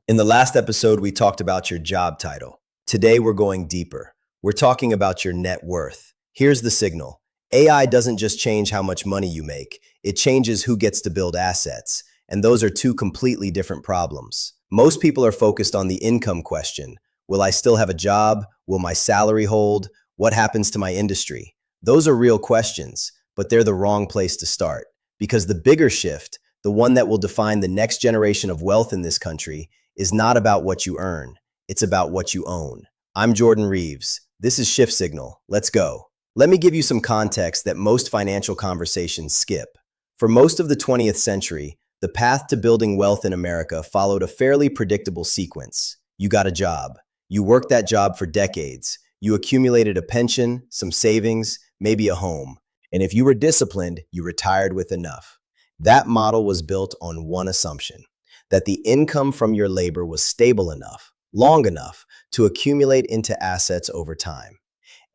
In the last episode, we talked about your job title. Today, we're going deeper. We're talking about your net worth. Here's the signal. AI doesn't just change how much money you make, it changes who gets to build assets. And those are two completely different problems. Most people are focused on the income question. Will I still have a job? Will my salary hold? What happens to my industry? Those are real questions, but they're the wrong place to start. Because the bigger shift, the one that will define the next generation of wealth in this country, is not about what you earn, it's about what you own. I'm Jordan Reeves. This is Shift Signal. Let's go. Let me give you some context that most financial conversations skip. For most of the 20th century, the path to building wealth in America followed a fairly predictable sequence. You got a job. You worked that job for decades. You accumulated a pension, some savings, maybe a home. And if you were disciplined, you retired with enough. That model was built on one assumption: that the income from your labor was stable enough, long enough, to accumulate into assets over time.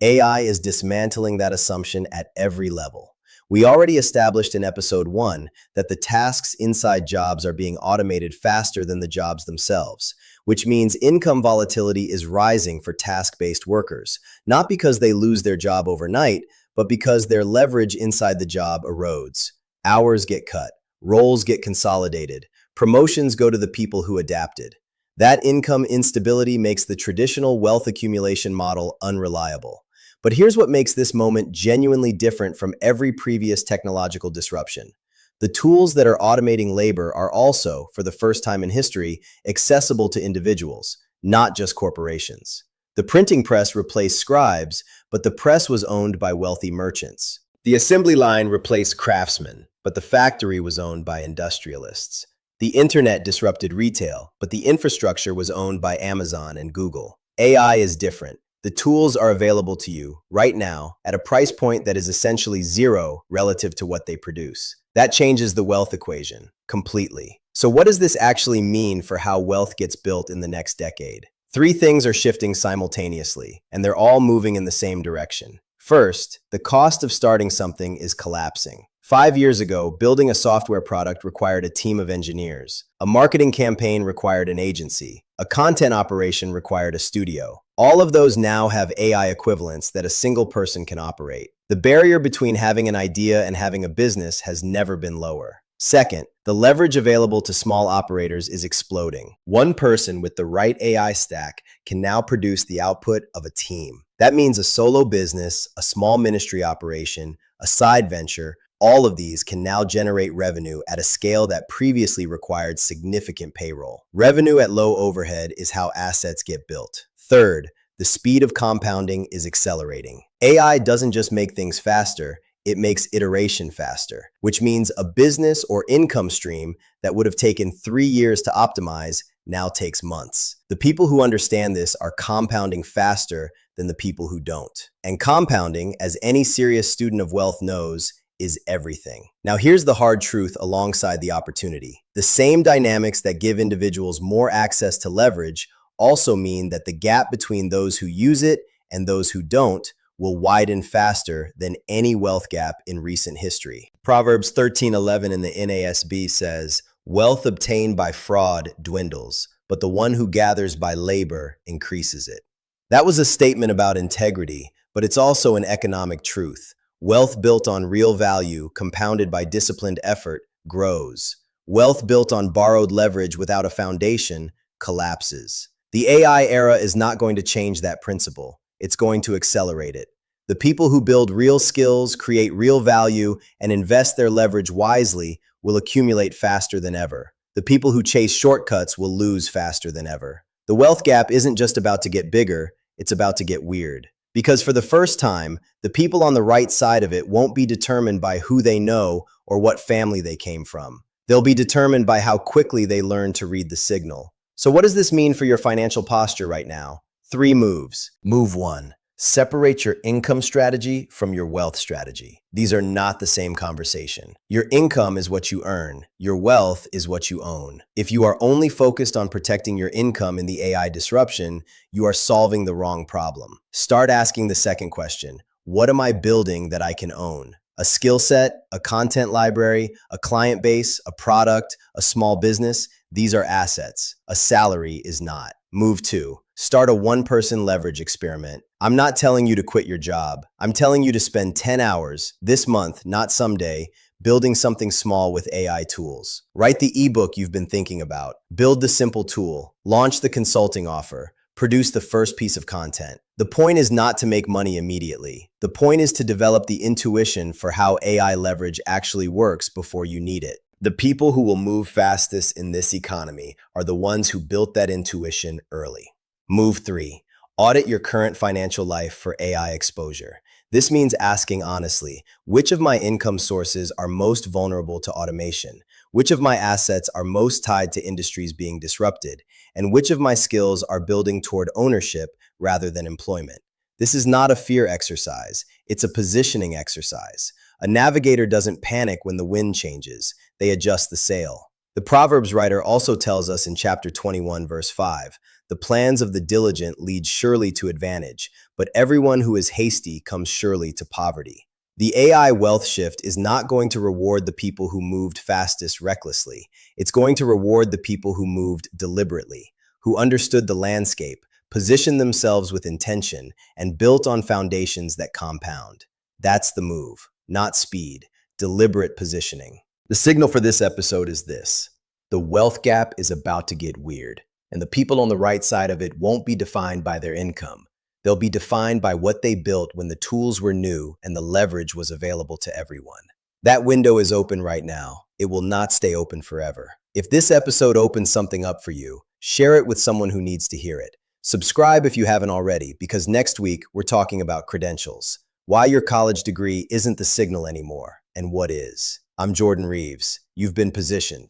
AI is dismantling that assumption at every level. We already established in episode 1 that the tasks inside jobs are being automated faster than the jobs themselves, which means income volatility is rising for task-based workers, not because they lose their job overnight, but because their leverage inside the job erodes. Hours get cut, roles get consolidated, promotions go to the people who adapted. That income instability makes the traditional wealth accumulation model unreliable. But here's what makes this moment genuinely different from every previous technological disruption. The tools that are automating labor are also, for the first time in history, accessible to individuals, not just corporations. The printing press replaced scribes, but the press was owned by wealthy merchants. The assembly line replaced craftsmen, but the factory was owned by industrialists. The internet disrupted retail, but the infrastructure was owned by Amazon and Google. AI is different. The tools are available to you right now at a price point that is essentially zero relative to what they produce. That changes the wealth equation completely. So what does this actually mean for how wealth gets built in the next decade? Three things are shifting simultaneously, and they're all moving in the same direction. First, the cost of starting something is collapsing. 5 years ago, building a software product required a team of engineers. A marketing campaign required an agency. A content operation required a studio. All of those now have AI equivalents that a single person can operate. The barrier between having an idea and having a business has never been lower. Second, the leverage available to small operators is exploding. One person with the right AI stack can now produce the output of a team. That means a solo business, a small ministry operation, a side venture. All of these can now generate revenue at a scale that previously required significant payroll. Revenue at low overhead is how assets get built. Third, the speed of compounding is accelerating. AI doesn't just make things faster, it makes iteration faster, which means a business or income stream that would have taken 3 years to optimize now takes months. The people who understand this are compounding faster than the people who don't. And compounding, as any serious student of wealth knows, is everything. Now here's the hard truth alongside the opportunity. The same dynamics that give individuals more access to leverage also mean that the gap between those who use it and those who don't will widen faster than any wealth gap in recent history. Proverbs 13:11 in the NASB says, "Wealth obtained by fraud dwindles, but the one who gathers by labor increases it." That was a statement about integrity, but it's also an economic truth. Wealth built on real value, compounded by disciplined effort, grows. Wealth built on borrowed leverage without a foundation collapses. The AI era is not going to change that principle. It's going to accelerate it. The people who build real skills, create real value, and invest their leverage wisely will accumulate faster than ever. The people who chase shortcuts will lose faster than ever. The wealth gap isn't just about to get bigger, it's about to get weird. Because for the first time, the people on the right side of it won't be determined by who they know or what family they came from. They'll be determined by how quickly they learn to read the signal. So what does this mean for your financial posture right now? 3 moves. Move 1. Separate your income strategy from your wealth strategy. These are not the same conversation. Your income is what you earn. Your wealth is what you own. If you are only focused on protecting your income in the AI disruption, you are solving the wrong problem. Start asking the second question: what am I building that I can own? A skill set, a content library, a client base, a product, a small business, these are assets. A salary is not. Move 2. Start a one-person leverage experiment. I'm not telling you to quit your job. I'm telling you to spend 10 hours this month, not someday, building something small with AI tools. Write the ebook you've been thinking about. Build the simple tool. Launch the consulting offer. Produce the first piece of content. The point is not to make money immediately. The point is to develop the intuition for how AI leverage actually works before you need it. The people who will move fastest in this economy are the ones who built that intuition early. Move 3. Audit your current financial life for AI exposure. This means asking honestly, which of my income sources are most vulnerable to automation? Which of my assets are most tied to industries being disrupted? And which of my skills are building toward ownership rather than employment? This is not a fear exercise, it's a positioning exercise. A navigator doesn't panic when the wind changes, they adjust the sail. The Proverbs writer also tells us in chapter 21, verse 5, the plans of the diligent lead surely to advantage, but everyone who is hasty comes surely to poverty. The AI wealth shift is not going to reward the people who moved fastest recklessly. It's going to reward the people who moved deliberately, who understood the landscape, positioned themselves with intention, and built on foundations that compound. That's the move, not speed, deliberate positioning. The signal for this episode is this: the wealth gap is about to get weird, and the people on the right side of it won't be defined by their income. They'll be defined by what they built when the tools were new and the leverage was available to everyone. That window is open right now. It will not stay open forever. If this episode opens something up for you, share it with someone who needs to hear it. Subscribe if you haven't already, because next week we're talking about credentials, why your college degree isn't the signal anymore, and what is. I'm Jordan Reeves. You've been positioned.